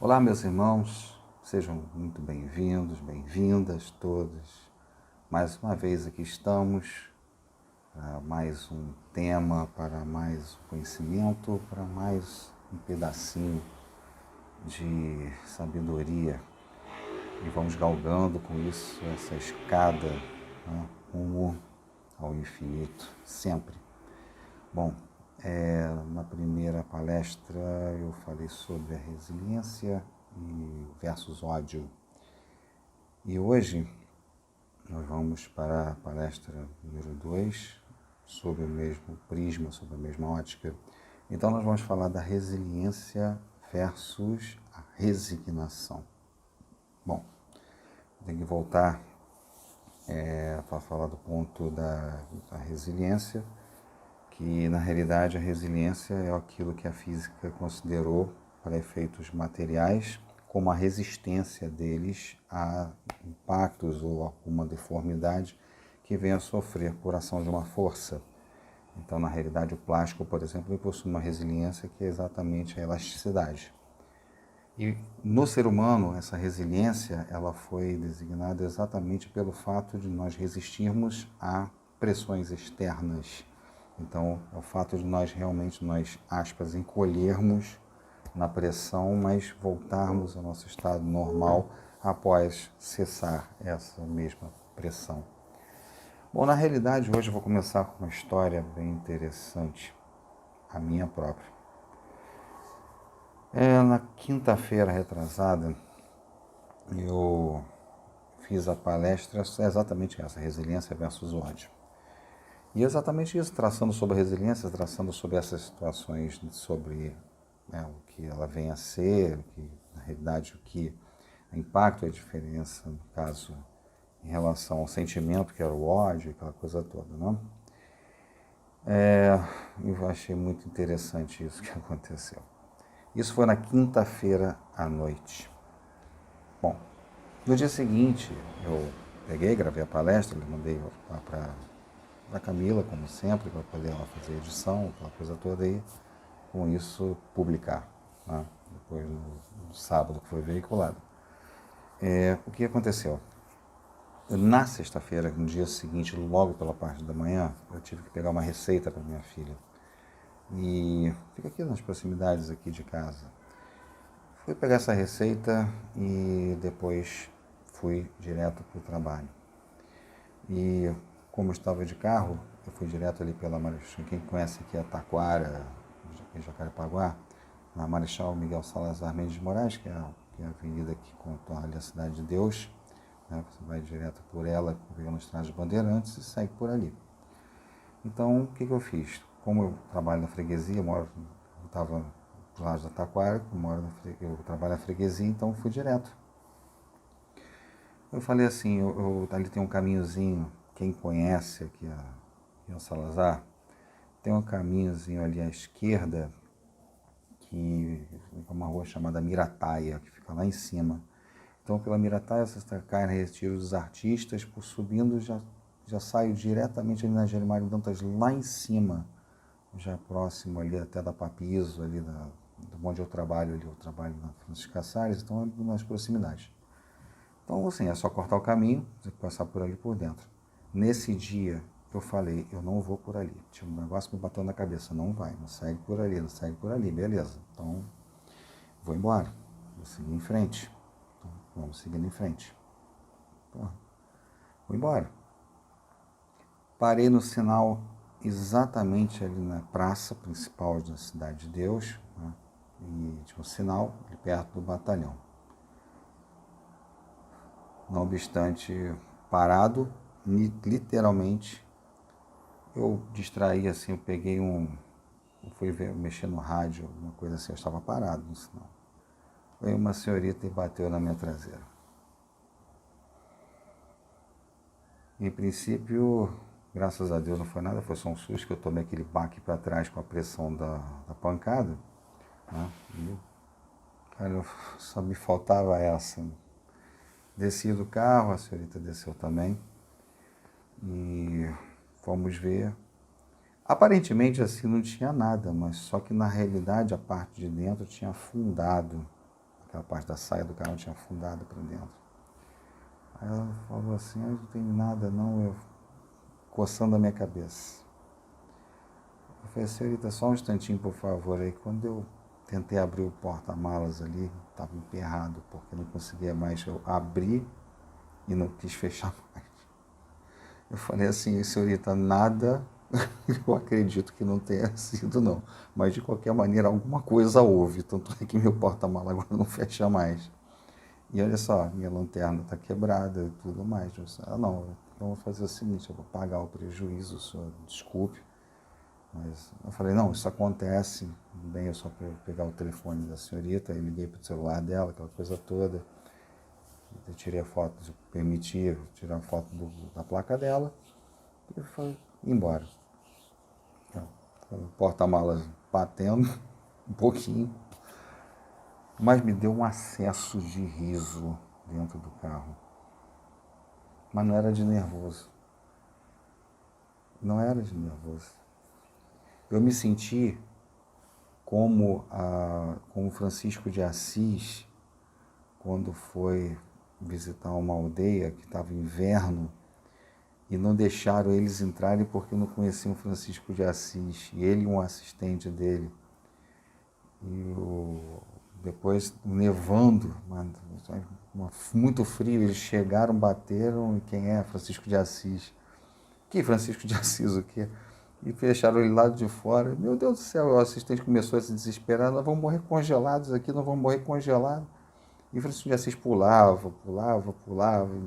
Olá, meus irmãos, sejam muito bem-vindos, bem-vindas todas. Mais uma vez aqui estamos para mais um tema, para mais um conhecimento, para mais um pedacinho de sabedoria. E vamos galgando com isso essa escada, né, rumo ao infinito, sempre. Bom, na primeira palestra eu falei sobre a resiliência versus ódio. E hoje nós vamos para a palestra número 2, sobre o mesmo prisma, sobre a mesma ótica. Então nós vamos falar da resiliência versus a resignação. Bom, tem que voltar para falar do ponto da resiliência, que na realidade a resiliência é aquilo que a física considerou para efeitos materiais como a resistência deles a impactos ou alguma deformidade que venha a sofrer por ação de uma força. Então, na realidade, o plástico, por exemplo, ele possui uma resiliência que é exatamente a elasticidade. E no ser humano, essa resiliência ela foi designada exatamente pelo fato de nós resistirmos a pressões externas. Então, é o fato de nós realmente, aspas, encolhermos na pressão, mas voltarmos ao nosso estado normal após cessar essa mesma pressão. Bom, na realidade, hoje eu vou começar com uma história bem interessante, a minha própria. Na quinta-feira retrasada, eu fiz a palestra exatamente essa, resiliência versus ódio. E exatamente isso, traçando sobre a resiliência, traçando sobre essas situações, sobre o que ela vem a ser, que, na realidade, o que impacto, a diferença, no caso, em relação ao sentimento, que era o ódio, aquela coisa toda, não? Eu achei muito interessante isso que aconteceu. Isso foi na quinta-feira à noite. Bom, no dia seguinte, eu peguei, gravei a palestra, mandei lá para a Camila, como sempre, para poder ela fazer a edição, aquela coisa toda aí, com isso publicar, né? Depois no sábado que foi veiculado. O que aconteceu? Na sexta-feira, no dia seguinte, logo pela parte da manhã, eu tive que pegar uma receita para minha filha. E fica aqui nas proximidades aqui de casa. Fui pegar essa receita e depois fui direto para o trabalho. E como eu estava de carro, eu fui direto ali pela Marechal, quem conhece aqui a Taquara, em Jacarepaguá, na Marechal Miguel Salazar Mendes de Moraes, que é a avenida que contorna ali a Cidade de Deus, né? Você vai direto por ela, pegando a Estrada de Bandeirantes e segue por ali. Então, o que eu fiz? Como eu trabalho na freguesia, eu estava do lado da Taquara, eu trabalho na freguesia, então fui direto. Eu falei assim, ali tem um caminhozinho, quem conhece aqui a Salazar, tem um caminhozinho ali à esquerda, que é uma rua chamada Mirataia, que fica lá em cima. Então, pela Mirataia, você cai na Retiro dos Artistas, por subindo, já saio diretamente ali na Gerimário Dantas, lá em cima, já próximo ali até da Papizo, ali onde eu trabalho na Francisco Salles, então é nas proximidades. Então, assim, é só cortar o caminho, tem que passar por ali por dentro. Nesse dia, eu falei, eu não vou por ali. Tinha um negócio que me bateu na cabeça, não vai, não segue por ali, não segue por ali, beleza. Então, vou embora, vou seguir em frente. Então, vamos seguindo em frente. Então, vou embora. Parei no sinal exatamente ali na praça principal da Cidade de Deus, né? E tinha um sinal ali perto do batalhão. Não obstante, parado, literalmente, eu distraí assim, eu peguei eu fui mexer no rádio, alguma coisa assim, eu estava parado no sinal. Veio uma senhorita e bateu na minha traseira. Em princípio, graças a Deus não foi nada, foi só um susto que eu tomei aquele baque para trás com a pressão da pancada, né? E, cara, só me faltava essa. Desci do carro, a senhorita desceu também e fomos ver. Aparentemente assim não tinha nada, mas só que na realidade a parte de dentro tinha afundado. aquela parte da saia do carro tinha afundado para dentro. Aí ela falou assim, eu não tenho nada não, eu coçando a minha cabeça. Eu falei, senhorita, só um instantinho, por favor. Aí quando eu tentei abrir o porta-malas ali, estava emperrado, porque não conseguia mais. Eu abri e não quis fechar mais. Eu falei assim, senhorita, nada, eu acredito que não tenha sido não. Mas de qualquer maneira, alguma coisa houve. Tanto é que meu porta-malas agora não fecha mais. E olha só, minha lanterna está quebrada e tudo mais. Eu disse, não, então eu vou fazer o seguinte, eu vou pagar o prejuízo, senhor, desculpe. Mas eu falei, não, isso acontece, bem, eu só pegar o telefone da senhorita, aí liguei para o celular dela, aquela coisa toda. Eu tirei a foto, permiti tirar a foto da placa dela e fui embora. O porta-malas batendo um pouquinho, mas me deu um acesso de riso dentro do carro. Mas não era de nervoso. Não era de nervoso. Eu me senti como Francisco de Assis, quando foi visitar uma aldeia que estava inverno e não deixaram eles entrarem porque não conheciam Francisco de Assis, e ele e um assistente dele. E depois nevando, muito frio, eles chegaram, bateram, e quem é? Francisco de Assis. Que Francisco de Assis o quê? E fecharam ele lá de fora. Meu Deus do céu, o assistente começou a se desesperar, nós vamos morrer congelados aqui, nós vamos morrer congelados. E Francisco de Assis pulava,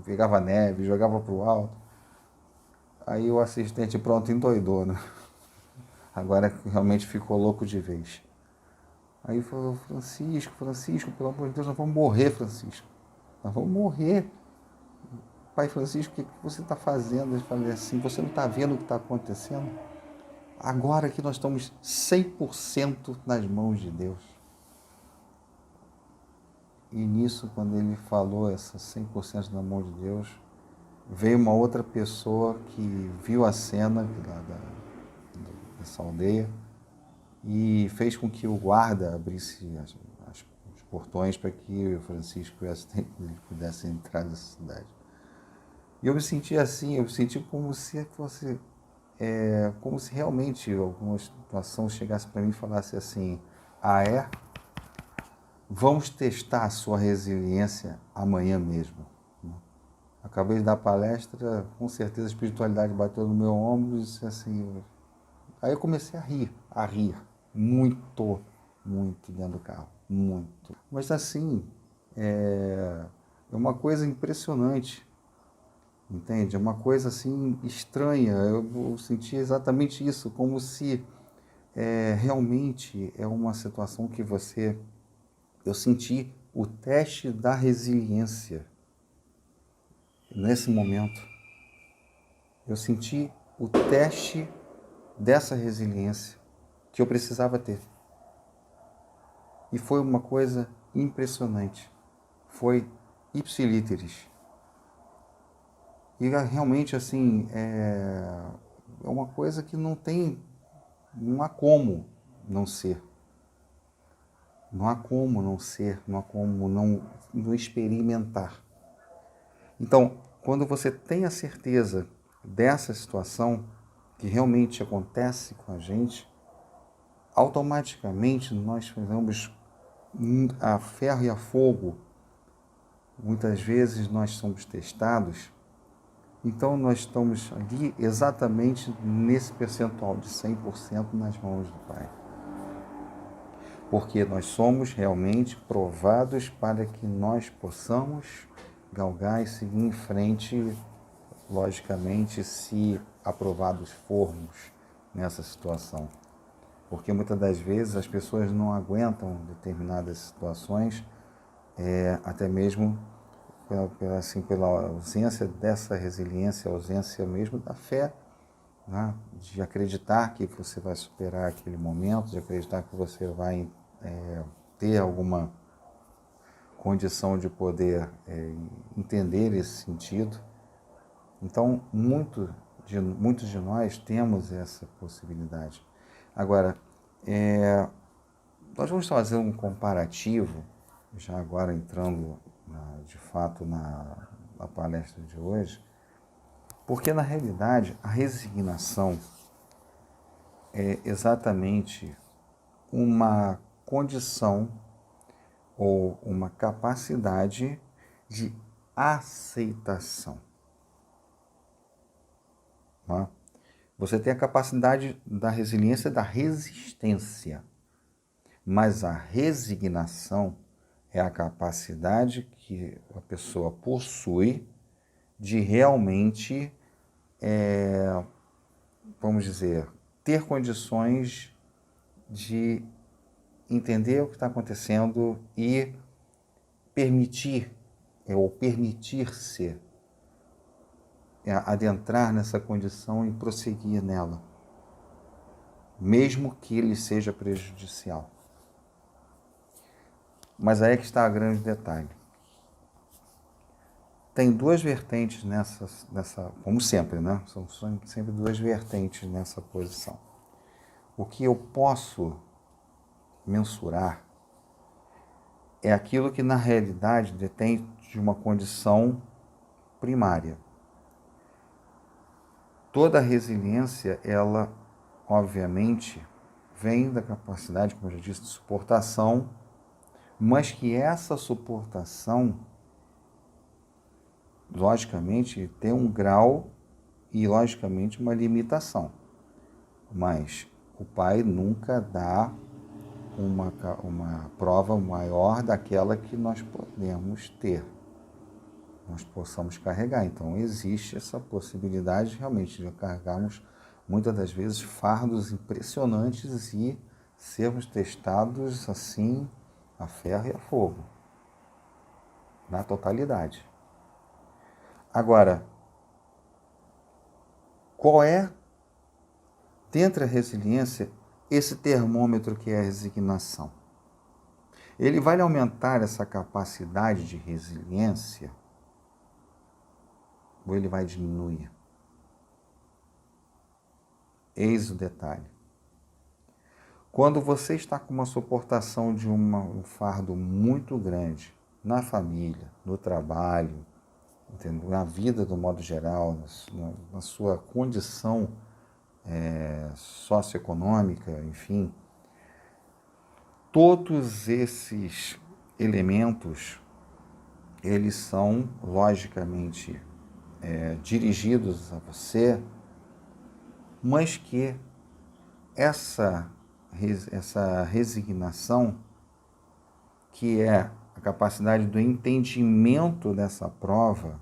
pegava neve, jogava para o alto. Aí o assistente, pronto, endoidou, né? Agora realmente ficou louco de vez. Aí falou, Francisco, pelo amor de Deus, nós vamos morrer, Francisco. Nós vamos morrer. Pai Francisco, o que você está fazendo? Eu falei assim, você não está vendo o que está acontecendo? Agora que nós estamos 100% nas mãos de Deus. E nisso, quando ele falou essa 100% na mão de Deus, veio uma outra pessoa que viu a cena dessa aldeia e fez com que o guarda abrisse os portões para que o Francisco e o assistente pudessem entrar nessa cidade. E eu me senti assim, eu me senti como se fosse, como se realmente alguma situação chegasse para mim e falasse assim, vamos testar a sua resiliência amanhã mesmo. Acabei de dar palestra, com certeza a espiritualidade bateu no meu ombro e disse assim. Aí eu comecei a rir, muito dentro do carro, muito. Mas assim, é uma coisa impressionante, entende? É uma coisa assim estranha. Eu senti exatamente isso, como se realmente é uma situação que eu senti o teste da resiliência. Nesse momento, eu senti o teste dessa resiliência que eu precisava ter. E foi uma coisa impressionante. Foi ipsilíteris. E realmente, assim, é uma coisa que não há como não ser. Não há como não ser, não há como não experimentar. Então, quando você tem a certeza dessa situação, que realmente acontece com a gente, automaticamente nós fazemos a ferro e a fogo. Muitas vezes nós somos testados, então nós estamos ali exatamente nesse percentual de 100% nas mãos do Pai. Porque nós somos realmente provados para que nós possamos galgar e seguir em frente, logicamente, se aprovados formos nessa situação. Porque muitas das vezes as pessoas não aguentam determinadas situações, até mesmo pela ausência dessa resiliência, a ausência mesmo da fé, né? De acreditar que você vai superar aquele momento, de acreditar que você vai ter alguma condição de poder entender esse sentido. Então, muitos de nós temos essa possibilidade. Agora, nós vamos fazer um comparativo já agora entrando de fato na palestra de hoje, porque na realidade a resignação é exatamente uma condição ou uma capacidade de aceitação. Tá? Você tem a capacidade da resiliência e da resistência, mas a resignação é a capacidade que a pessoa possui de realmente, vamos dizer, ter condições de entender o que está acontecendo e permitir, ou permitir-se adentrar nessa condição e prosseguir nela, mesmo que ele seja prejudicial. Mas aí é que está o grande detalhe. Tem duas vertentes nessa, como sempre, né? São sempre duas vertentes nessa posição. O que eu posso mensurar é aquilo que na realidade detém de uma condição primária. Toda a resiliência, ela, obviamente, vem da capacidade, como eu já disse, de suportação, mas que essa suportação, logicamente, tem um grau e, logicamente, uma limitação. Mas o pai nunca dá uma prova maior daquela que nós podemos ter, nós possamos carregar. Então, existe essa possibilidade realmente de carregarmos, muitas das vezes, fardos impressionantes e sermos testados assim, a ferro e a fogo, na totalidade. Agora, qual é, dentro da resiliência, esse termômetro que é a resignação? Ele vai aumentar essa capacidade de resiliência ou ele vai diminuir? Eis o detalhe. Quando você está com uma suportação de um fardo muito grande na família, no trabalho, entendeu? Na vida do modo geral, na sua condição socioeconômica, enfim, todos esses elementos, eles são logicamente dirigidos a você, mas que essa resignação, que é a capacidade do entendimento dessa prova,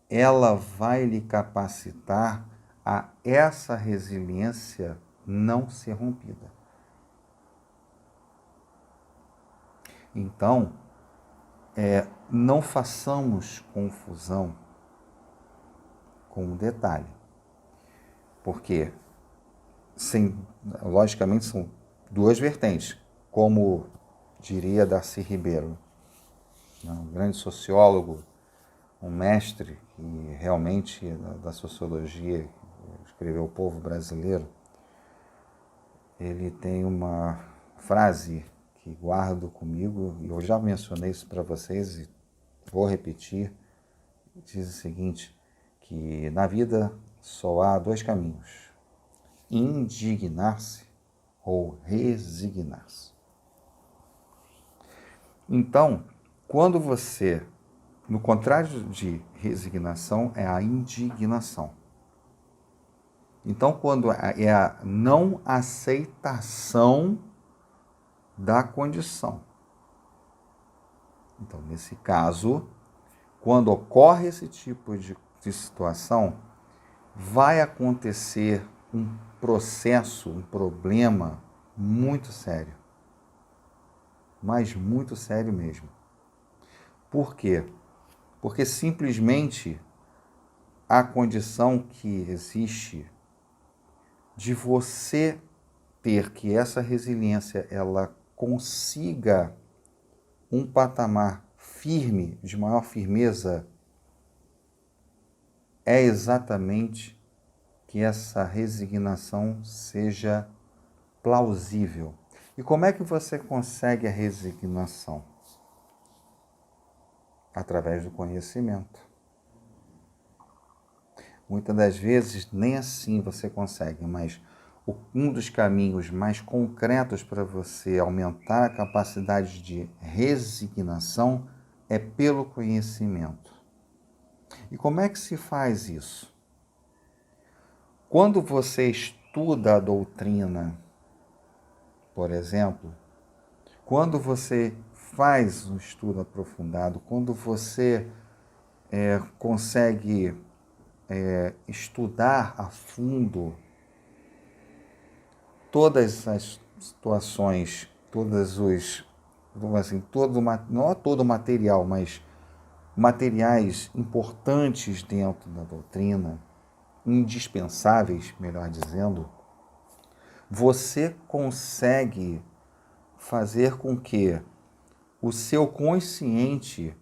ela vai lhe capacitar a essa resiliência não ser rompida. Então, não façamos confusão com o detalhe, porque, logicamente, são duas vertentes, como diria Darcy Ribeiro, um grande sociólogo, um mestre que realmente da sociologia, escreveu O Povo Brasileiro. Ele tem uma frase que guardo comigo, e eu já mencionei isso para vocês e vou repetir. Diz o seguinte, que na vida só há dois caminhos: indignar-se ou resignar-se. Então, quando você, no contrário de resignação, é a indignação. Então, quando é a não aceitação da condição. Então, nesse caso, quando ocorre esse tipo de situação, vai acontecer um processo, um problema muito sério. Mas muito sério mesmo. Por quê? Porque simplesmente a condição que existe de você ter que essa resiliência ela consiga um patamar firme, de maior firmeza, é exatamente que essa resignação seja plausível. E como é que você consegue a resignação? Através do conhecimento. Muitas das vezes nem assim você consegue, mas um dos caminhos mais concretos para você aumentar a capacidade de resignação é pelo conhecimento. E como é que se faz isso? Quando você estuda a doutrina, por exemplo, quando você faz um estudo aprofundado, quando você consegue estudar a fundo todas as situações, todos os, vamos assim, não é todo o material, mas materiais importantes dentro da doutrina, indispensáveis, melhor dizendo, você consegue fazer com que o seu consciente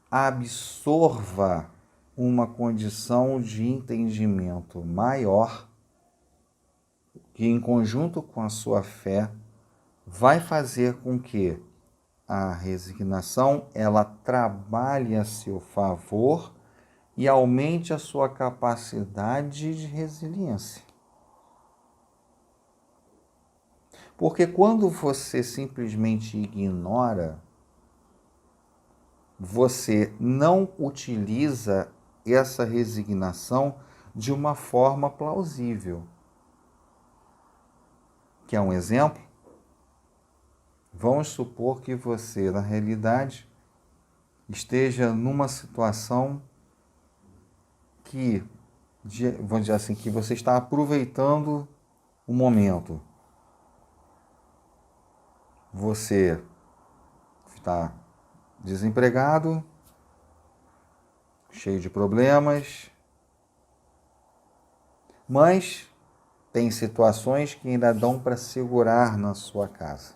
absorva uma condição de entendimento maior que, em conjunto com a sua fé, vai fazer com que a resignação ela trabalhe a seu favor e aumente a sua capacidade de resiliência. Porque quando você simplesmente ignora, você não utiliza essa resignação de uma forma plausível. Quer um exemplo? Vamos supor que você, na realidade, esteja numa situação que, vamos dizer assim, que você está aproveitando o momento. Você está desempregado, cheio de problemas, mas tem situações que ainda dão para segurar na sua casa.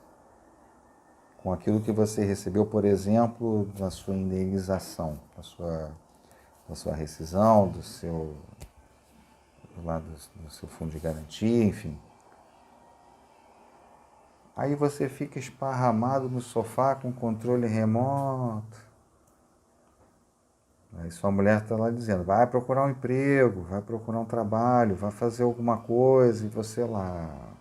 Com aquilo que você recebeu, por exemplo, da sua indenização, da sua rescisão, do seu fundo de garantia, enfim. Aí você fica esparramado no sofá com controle remoto. Aí sua mulher está lá dizendo, vai procurar um emprego, vai procurar um trabalho, vai fazer alguma coisa, e você lá,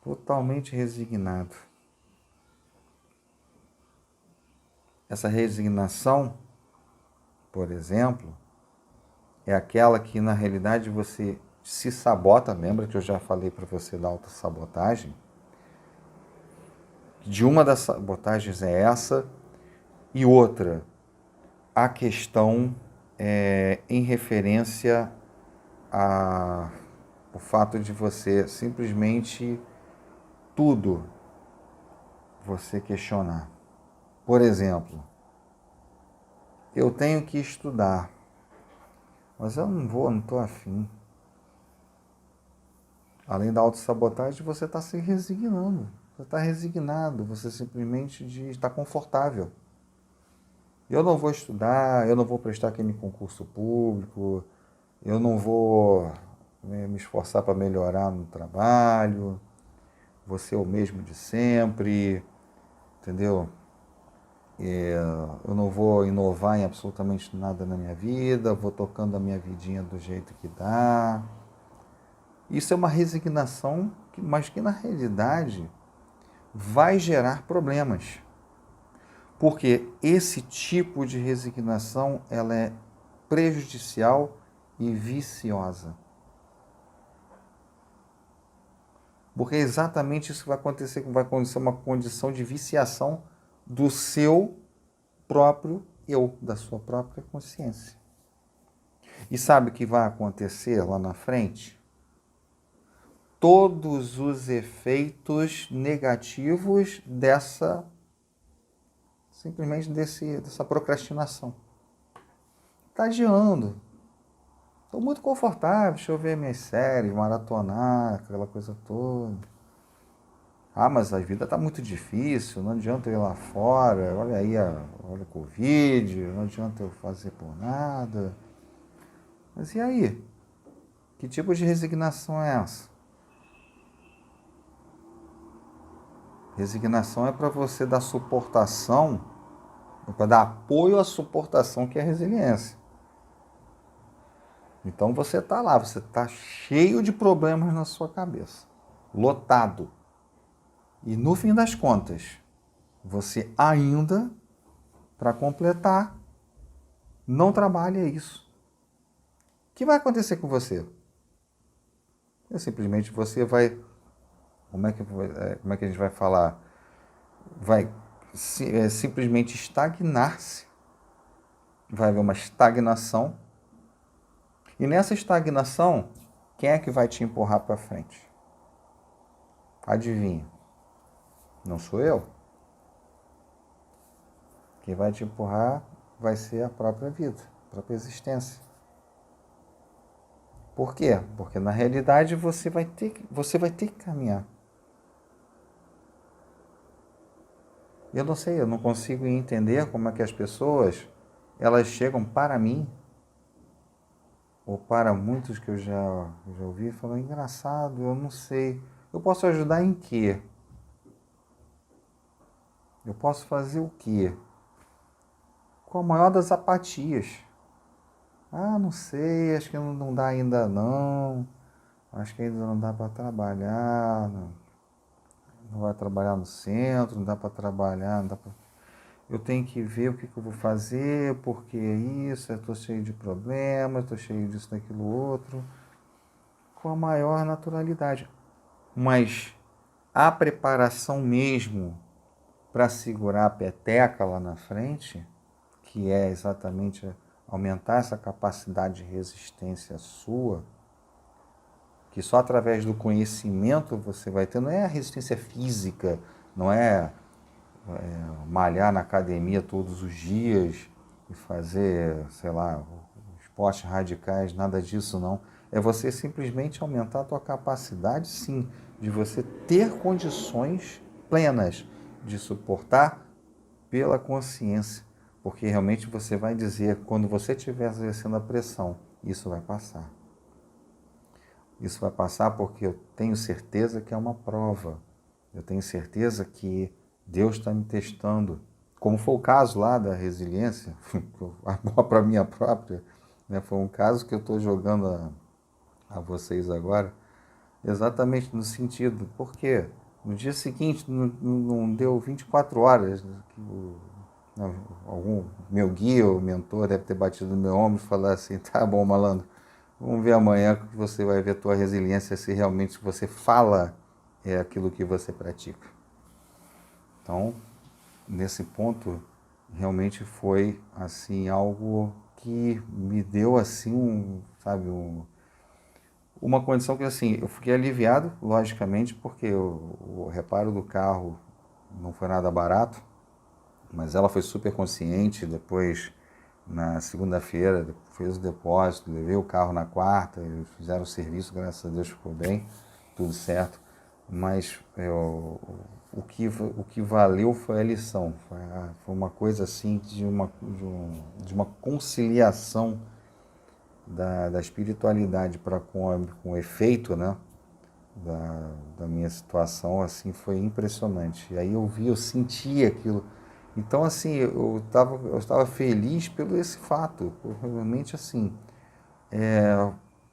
totalmente resignado. Essa resignação, por exemplo, é aquela que na realidade você se sabota. Lembra que eu já falei para você da autossabotagem? De uma das sabotagens é essa, e outra, a questão em referência ao fato de você simplesmente tudo você questionar. Por exemplo, eu tenho que estudar, mas eu não estou afim. Além da autossabotagem, você está se resignando. Você está resignado, você simplesmente está confortável. Eu não vou estudar, eu não vou prestar aquele concurso público, eu não vou me esforçar para melhorar no trabalho, vou ser o mesmo de sempre, entendeu? Eu não vou inovar em absolutamente nada na minha vida, vou tocando a minha vidinha do jeito que dá. Isso é uma resignação, mas que na realidade vai gerar problemas. Porque esse tipo de resignação ela é prejudicial e viciosa. Porque é exatamente isso que vai acontecer uma condição de viciação do seu próprio eu, da sua própria consciência. E sabe o que vai acontecer lá na frente? Todos os efeitos negativos dessa procrastinação. Está adiando. Estou muito confortável, deixa eu ver minhas séries, maratonar, aquela coisa toda. Ah, mas a vida está muito difícil, não adianta eu ir lá fora, olha aí, olha o Covid, não adianta eu fazer por nada. Mas e aí? Que tipo de resignação é essa? Resignação é para você dar suportação, para dar apoio à suportação, que é a resiliência. Então você está lá, você está cheio de problemas na sua cabeça, lotado. E no fim das contas, você ainda, para completar, não trabalha isso. O que vai acontecer com você? Simplesmente você vai... Como é que a gente vai falar? Vai simplesmente estagnar-se. Vai haver uma estagnação. E nessa estagnação, quem é que vai te empurrar para frente? Adivinha? Não sou eu. Quem vai te empurrar vai ser a própria vida, a própria existência. Por quê? Porque na realidade você vai ter que caminhar. Eu não sei, eu não consigo entender como é que as pessoas, elas chegam para mim, ou para muitos que eu já ouvi, falam, engraçado, eu não sei, eu posso ajudar em quê? Eu posso fazer o quê? Com a maior das apatias. Ah, não sei, acho que não dá ainda não, acho que ainda não dá para trabalhar, não vai trabalhar no centro, não dá para trabalhar, não dá pra... Eu tenho que ver o que eu vou fazer, porque é isso, eu estou cheio de problemas, estou cheio disso, daquilo, outro, com a maior naturalidade. Mas a preparação mesmo para segurar a peteca lá na frente, que é exatamente aumentar essa capacidade de resistência sua, que só através do conhecimento você vai ter, não é a resistência física, não é malhar na academia todos os dias e fazer, sei lá, esportes radicais, nada disso não. É você simplesmente aumentar a tua capacidade, sim, de você ter condições plenas de suportar pela consciência. Porque realmente você vai dizer, quando você estiver exercendo a pressão, isso vai passar. Isso vai passar porque eu tenho certeza que é uma prova. Eu tenho certeza que Deus está me testando. Como foi o caso lá da resiliência, para mim própria, né? Foi um caso que eu estou jogando a vocês agora, exatamente no sentido, porque no dia seguinte não deu 24 horas que algum meu guia ou mentor deve ter batido no meu ombro e falar assim, tá bom, malandro, vamos ver amanhã que você vai ver a tua resiliência, se realmente você fala é aquilo que você pratica. Então, nesse ponto, realmente foi assim algo que me deu assim uma condição que assim, eu fiquei aliviado, logicamente, porque o reparo do carro não foi nada barato, mas ela foi super consciente. Depois, na segunda-feira, fez o depósito, levei o carro na quarta, eles fizeram o serviço, graças a Deus ficou bem, tudo certo. Mas o que valeu foi a lição, foi uma coisa assim de uma conciliação da espiritualidade para com o efeito, né, da minha situação, assim, foi impressionante. E aí eu senti aquilo. Então, assim, eu estava feliz pelo esse fato, realmente assim,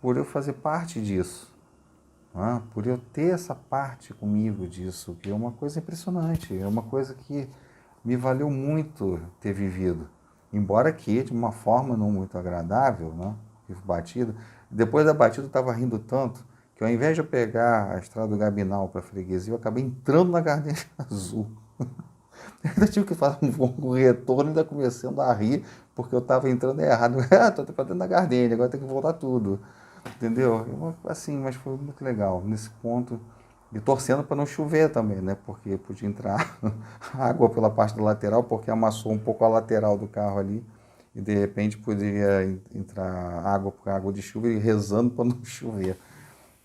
por eu fazer parte disso, né? Por eu ter essa parte comigo disso, que é uma coisa impressionante, é uma coisa que me valeu muito ter vivido. Embora que de uma forma não muito agradável, né? Batida. Depois da batida eu estava rindo tanto que ao invés de eu pegar a estrada do Gabinal para a freguesia, eu acabei entrando na Gardenia Azul. Ainda tive que fazer um retorno, ainda começando a rir, porque eu estava entrando errado. Estou dentro da Gardenia, agora tem que voltar tudo. Entendeu? Assim, mas foi muito legal nesse ponto. E torcendo para não chover também, né? Porque podia entrar água pela parte da lateral, porque amassou um pouco a lateral do carro ali. E de repente poderia entrar água de chuva, e rezando para não chover.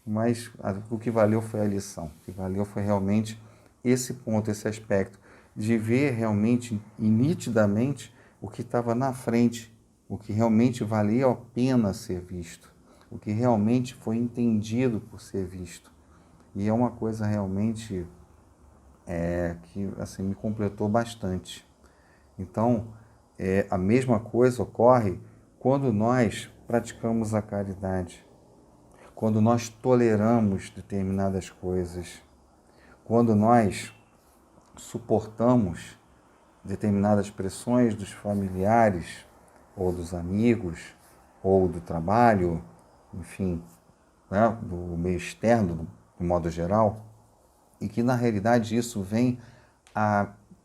Mas o que valeu foi a lição. O que valeu foi realmente esse ponto, esse aspecto, de ver realmente e nitidamente o que estava na frente, o que realmente valia a pena ser visto, o que realmente foi entendido por ser visto. E é uma coisa realmente que assim, me completou bastante. Então, a mesma coisa ocorre quando nós praticamos a caridade, quando nós toleramos determinadas coisas, quando nós suportamos determinadas pressões dos familiares, ou dos amigos, ou do trabalho, enfim, né, do meio externo, de modo geral, e que na realidade isso vem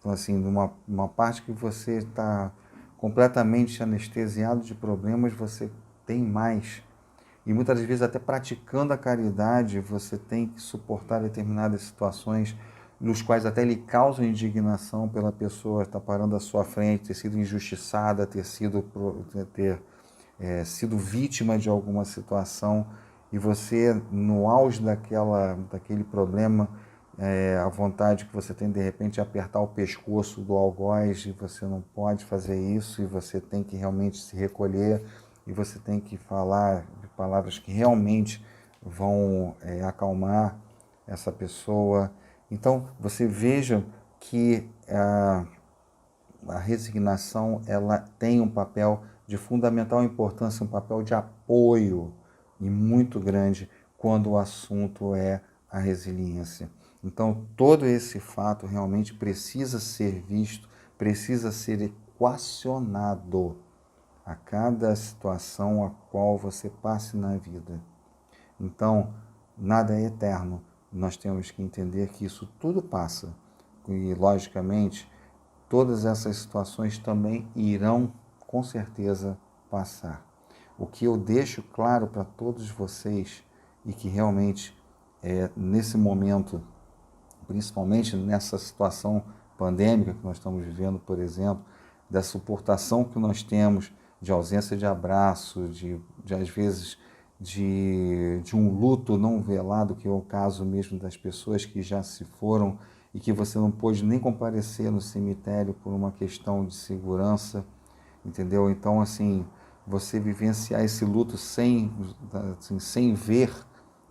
assim, de uma parte que você está completamente anestesiado de problemas, você tem mais. E muitas vezes até praticando a caridade, você tem que suportar determinadas situações nos quais até lhe causam indignação pela pessoa estar parando à sua frente, ter sido injustiçada, ter sido vítima de alguma situação, e você, no auge daquele problema, a vontade que você tem de repente é apertar o pescoço do algoz, e você não pode fazer isso, e você tem que realmente se recolher, e você tem que falar de palavras que realmente vão acalmar essa pessoa. Então, você veja que a resignação ela tem um papel de fundamental importância, um papel de apoio e muito grande quando o assunto é a resiliência. Então, todo esse fato realmente precisa ser visto, precisa ser equacionado a cada situação a qual você passe na vida. Então, nada é eterno. Nós temos que entender que isso tudo passa. E, logicamente, todas essas situações também irão, com certeza, passar. O que eu deixo claro para todos vocês, e que realmente, nesse momento, principalmente nessa situação pandêmica que nós estamos vivendo, por exemplo, da suportação que nós temos de ausência de abraço, às vezes, de um luto não velado, que é o caso mesmo das pessoas que já se foram e que você não pôde nem comparecer no cemitério por uma questão de segurança, entendeu? Então, assim, você vivenciar esse luto sem ver,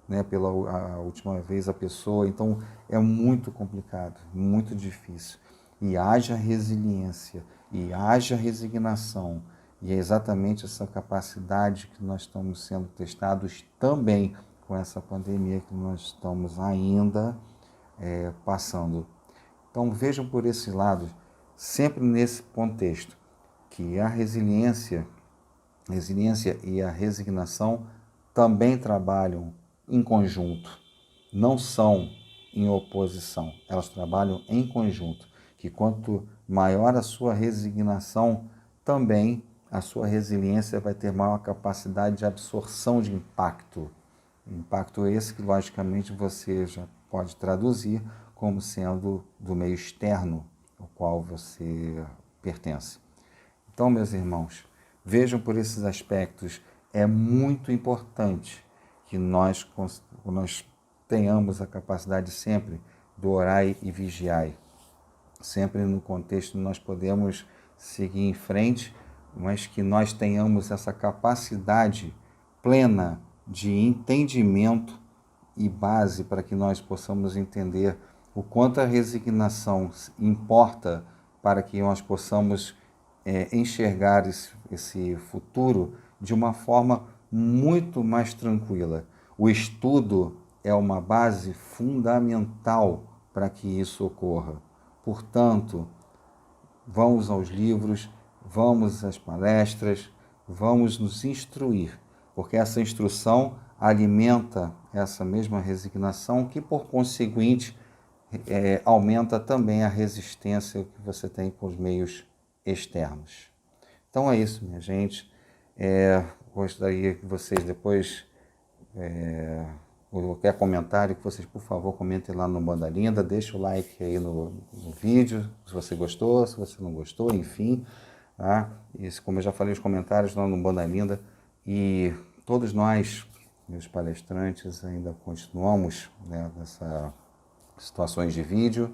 né, pela a última vez a pessoa, então é muito complicado, muito difícil. E haja resiliência, e haja resignação, e é exatamente essa capacidade que nós estamos sendo testados também com essa pandemia que nós estamos ainda passando. Então vejam por esse lado, sempre nesse contexto, que a resiliência e a resignação também trabalham em conjunto, não são em oposição, elas trabalham em conjunto, que quanto maior a sua resignação, também a sua resiliência vai ter maior capacidade de absorção de impacto. Impacto esse que, logicamente, você já pode traduzir como sendo do meio externo ao qual você pertence. Então, meus irmãos, vejam por esses aspectos, é muito importante que nós tenhamos a capacidade sempre do orai e vigiai. Sempre no contexto nós podemos seguir em frente, mas que nós tenhamos essa capacidade plena de entendimento e base para que nós possamos entender o quanto a resignação importa para que nós possamos enxergar esse futuro de uma forma muito mais tranquila. O estudo é uma base fundamental para que isso ocorra. Portanto, vamos aos livros, vamos às palestras, vamos nos instruir, porque essa instrução alimenta essa mesma resignação que, por conseguinte, aumenta também a resistência que você tem com os meios externos. Então é isso, minha gente. Gostaria que vocês depois, qualquer comentário, que vocês, por favor, comentem lá no Banda Linda, deixe o like aí no vídeo, se você gostou, se você não gostou, enfim. Tá? Isso, como eu já falei, os comentários lá no Banda Linda. E todos nós, meus palestrantes, ainda continuamos, né, nessas situações de vídeo.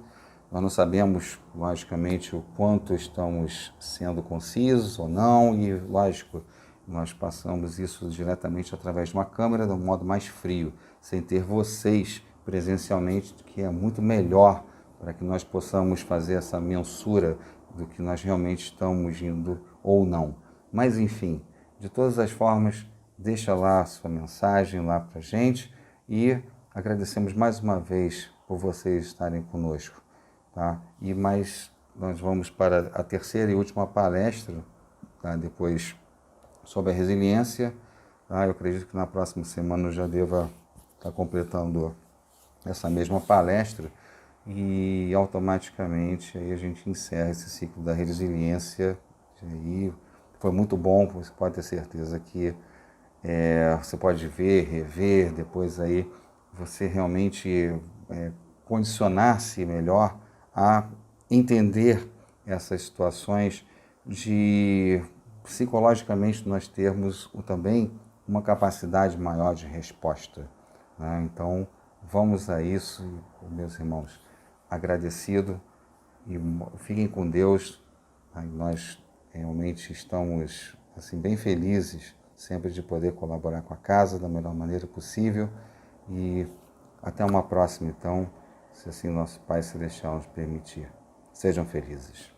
Nós não sabemos, logicamente, o quanto estamos sendo concisos ou não, e, lógico, nós passamos isso diretamente através de uma câmera, de um modo mais frio, sem ter vocês presencialmente, que é muito melhor para que nós possamos fazer essa mensura do que nós realmente estamos indo ou não. Mas, enfim, de todas as formas, deixa lá a sua mensagem lá para a gente e agradecemos mais uma vez por vocês estarem conosco. Tá? E mais, nós vamos para a terceira e última palestra, tá? Depois sobre a resiliência. Tá? Eu acredito que na próxima semana eu já deva estar completando essa mesma palestra e automaticamente aí a gente encerra esse ciclo da resiliência. E foi muito bom, você pode ter certeza que você pode ver, rever, depois aí você realmente condicionar-se melhor a entender essas situações de psicologicamente nós termos também uma capacidade maior de resposta. Né? Então, vamos a isso, meus irmãos, agradecido e fiquem com Deus. Tá? Nós realmente estamos assim, bem felizes sempre de poder colaborar com a casa da melhor maneira possível e até uma próxima, então, se assim nosso Pai Celestial nos permitir. Sejam felizes.